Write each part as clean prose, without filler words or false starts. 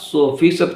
100%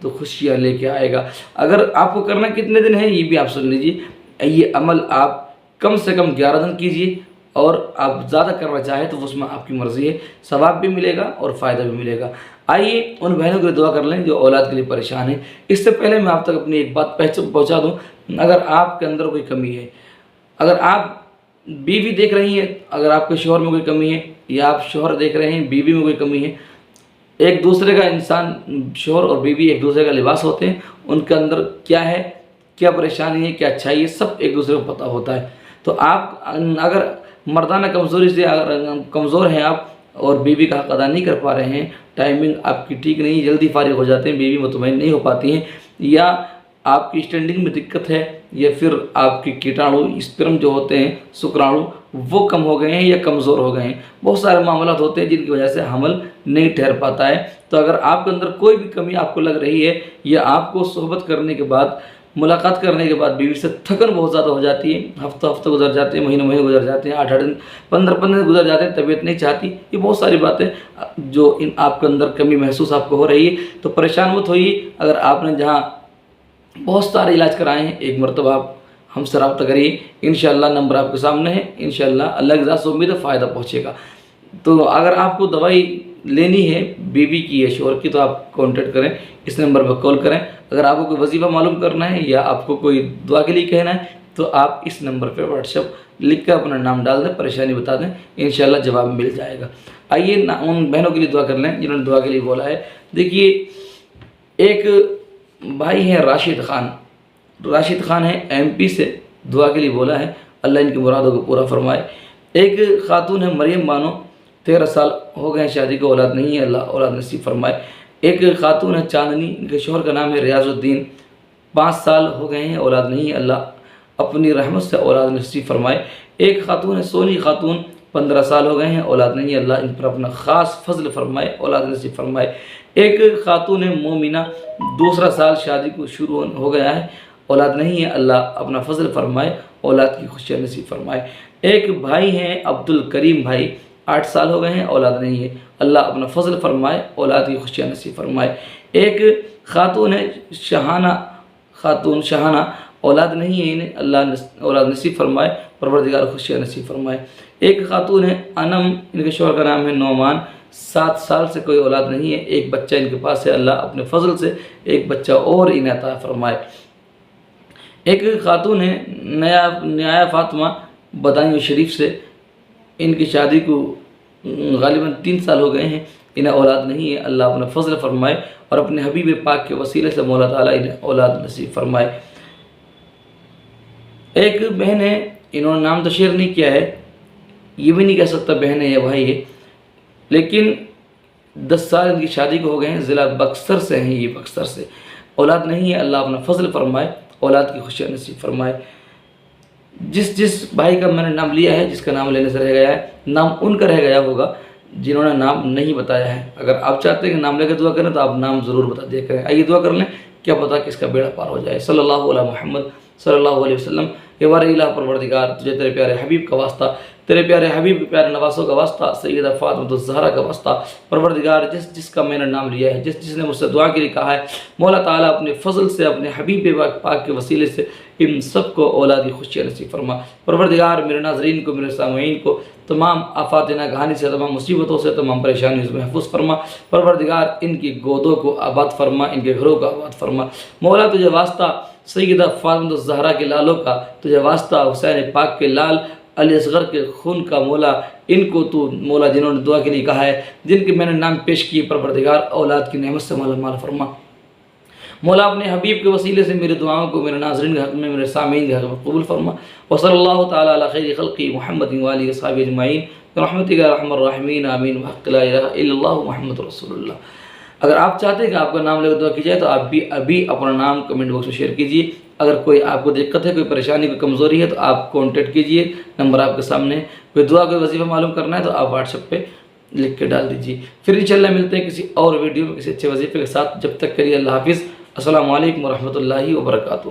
تو خوشیاں لے کے آئے گا۔ اگر آپ کو کرنا کتنے دن ہے یہ بھی آپ سن لیجیے، یہ عمل آپ کم سے کم 11 دن کیجیے، اور آپ زیادہ کرنا چاہیں تو اس میں آپ کی مرضی ہے، ثواب بھی ملے گا اور فائدہ بھی ملے گا۔ آئیے ان بہنوں کے لیے دعا کر لیں جو اولاد کے لیے پریشان ہیں۔ اس سے پہلے میں آپ تک اپنی ایک بات پہنچا دوں، اگر آپ کے اندر کوئی کمی ہے، اگر آپ بیوی دیکھ رہی ہیں، اگر آپ کے شوہر میں کوئی کمی ہے، یا آپ شوہر دیکھ رہے ہیں بیوی میں کوئی کمی ہے، ایک دوسرے کا انسان، شوہر اور بیوی ایک دوسرے کا لباس ہوتے ہیں، ان کے اندر کیا ہے، کیا پریشانی ہے، کیا اچھائی ہے، سب ایک دوسرے کو پتہ ہوتا ہے۔ تو آپ اگر مردانہ کمزوری سے اگر کمزور ہیں آپ اور بیوی کا حق ادا نہیں کر پا رہے ہیں، ٹائمنگ آپ کی ٹھیک نہیں، جلدی فارغ ہو جاتے ہیں، بیوی مطمئن نہیں ہو پاتی ہیں، یا آپ کی اسٹینڈنگ میں دقت ہے، یا پھر آپ کے کیٹاڑو اسپرم جو ہوتے ہیں، شکراڑو، وہ کم ہو گئے ہیں یا کمزور ہو گئے ہیں، بہت سارے معاملات ہوتے ہیں جن کی وجہ سے حمل نہیں ٹھہر پاتا ہے۔ تو اگر آپ کے اندر کوئی بھی کمی آپ کو لگ رہی ہے، یا آپ کو صحبت کرنے کے بعد، ملاقات کرنے کے بعد بیوی سے تھکن بہت زیادہ ہو جاتی ہے، ہفتہ گزر جاتے ہیں، مہینے گزر جاتے ہیں، 8 دن، 15 دن گزر جاتے ہیں، طبیعت نہیں چاہتی، یہ بہت ساری باتیں جو آپ کے اندر کمی محسوس آپ کو ہو رہی ہے، تو پریشان مت ہوئیے۔ اگر آپ نے جہاں بہت سارے علاج کرائے ہیں، ایک مرتبہ آپ ہم سے رابطہ کریے، انشاءاللہ نمبر آپ کے سامنے ہے، انشاءاللہ اللہ کی ذات سے امید ہے فائدہ پہنچے گا۔ تو اگر آپ کو دوائی لینی ہے بیوی کی یا شوہر کی تو آپ کانٹیکٹ کریں، اس نمبر پر کال کریں۔ اگر آپ کو کوئی وظیفہ معلوم کرنا ہے یا آپ کو کوئی دعا کے لیے کہنا ہے تو آپ اس نمبر پہ واٹس ایپ لکھ کر اپنا نام ڈال دیں، پریشانی بتا دیں، انشاءاللہ جواب مل جائے گا۔ آئیے ان بہنوں کے لیے دعا کر لیں جنہوں نے دعا کے لیے بولا ہے۔ دیکھیے، ایک بھائی ہیں راشد خان ہیں MP سے، دعا کے لیے بولا ہے، اللہ ان کی مرادوں کو پورا فرمائے۔ ایک خاتون ہے مریم بانو، 13 سال ہو گئے ہیں شادی کو، اولاد نہیں ہے، اللہ اولاد نصیب فرمائے۔ ایک خاتون ہے چاندنی، ان کے شوہر کا نام ہے ریاض الدین، 5 سال ہو گئے ہیں، اولاد نہیں ہے، اللہ اپنی رحمت سے اولاد نصیب فرمائے۔ ایک خاتون ہے سونی خاتون، 15 سال ہو گئے ہیں، اولاد نہیں ہے، اللہ ان پر اپنا خاص فضل فرمائے، اولاد نصیب فرمائے۔ ایک خاتون ہے مومنہ، 2 سال شادی کو شروع ہو گیا ہے، اولاد نہیں ہے، اللہ اپنا فضل فرمائے، اولاد کی خوشیاں نصیب فرمائے۔ ایک بھائی ہیں عبد الکریم بھائی، 8 سال ہو گئے ہیں، اولاد نہیں ہے، اللہ اپنا فضل فرمائے، اولاد کی خوشیاں نصیب فرمائے۔ ایک خاتون ہے شہانہ، اولاد نہیں ہے انہیں، اللہ اولاد نصیب فرمائے، پروردگار خوشیاں نصیب فرمائے۔ ایک خاتون ہے انم، ان کے شوہر کا نام ہے نعمان، 7 سال سے کوئی اولاد نہیں ہے، ایک بچہ ان کے پاس ہے، اللہ اپنے فضل سے ایک بچہ اور انہیں عطا فرمائے۔ ایک خاتون ہے نیا فاطمہ بدایوں شریف سے، ان کی شادی کو غالباً 3 سال ہو گئے ہیں، انہیں اولاد نہیں ہے، اللہ اپنا فضل فرمائے اور اپنے حبیب پاک کے وسیلے سے مولا تعالیٰ انہیں اولاد نصیب فرمائے۔ ایک بہن ہے، انہوں نے نام تو شیئر نہیں کیا ہے، یہ بھی نہیں کہہ سکتا بہن ہے یا بھائی ہے، لیکن 10 سال ان کی شادی کو ہو گئے ہیں، ضلع بکسر سے ہیں، یہ بکسر سے، اولاد نہیں ہے، اللہ اپنا فضل فرمائے، اولاد کی خوشیاں نصیب فرمائے۔ جس بھائی کا میں نے نام لیا ہے، جس کا نام لینے سے رہ گیا ہے، نام ان کا رہ گیا ہوگا جنہوں نے نام نہیں بتایا ہے۔ اگر آپ چاہتے ہیں کہ نام لے کے دعا کریں تو آپ نام ضرور بتا دیا کریں۔ آئیے دعا کر لیں، کیا پتہ کس کا بیڑا پار ہو جائے۔ صلی اللہ علیہ محمد صلی اللہ علیہ وسلم۔ ہمارے الہ پروردگار، تجھے تیرے پیارے حبیب کا واسطہ، تیرے پیارے حبیب کے پیارے نواسوں کا واسطہ، سیدہ فاطمہ الزہرا کا واسطہ، پروردگار جس کا میں نے نام لیا ہے، جس نے مجھ سے دعا کے لیے کہا ہے، مولا تعالیٰ اپنے فضل سے، اپنے حبیب پاک کے وسیلے سے ان سب کو اولادی خوشیاں نصیب فرما۔ پروردگار میرے ناظرین کو، میرے سامعین کو تمام آفات ناگہانی سے، تمام مصیبتوں سے، تمام پریشانیوں سے محفوظ فرما۔ پروردگار ان کی گودوں کو آباد فرما، ان کے گھروں کو آباد فرما۔ مولا تجھے واسطہ سیدہ فاطمہ الزہرا کے لالوں کا، تجھے واسطہ حسین پاک کے لال علی اصغر کے خون کا، مولا ان کو تو مولا جنہوں نے دعا کے لیے کہا ہے، جن کے میں نے نام پیش کیے، پروردگار اولاد کی نعمت سے مالا مال فرما۔ مولا اپنے حبیب کے وسیلے سے میرے دعاؤں کو میرے ناظرین کے حق میں، میرے سامعین کے حق میں قبول فرما۔ وصلی اللہ تعالیٰ علی خیر خلقی محمد وآلہ وصحبہ اجمعین برحمتک یا ارحم الراحمین آمین بحق لا الہ الا اللہ محمد رسول اللہ۔ اگر آپ چاہتے ہیں کہ آپ کا نام لے کر دعا کی جائے تو آپ بھی ابھی اپنا نام کمنٹ باکس میں شیئر کیجیے۔ اگر کوئی آپ کو دقت ہے، کوئی پریشانی، کوئی کمزوری ہے تو آپ کانٹیکٹ کیجیے، نمبر آپ کے سامنے ہے۔ کوئی دعا، کوئی وظیفہ معلوم کرنا ہے تو آپ واٹس ایپ پہ لکھ کے ڈال دیجیے۔ پھر انشاءاللہ ملتے ہیں کسی اور ویڈیو میں کسی اچھے وظیفے کے ساتھ، جب تک کے لیے اللہ حافظ۔ السلام علیکم ورحمۃ اللہ وبرکاتہ۔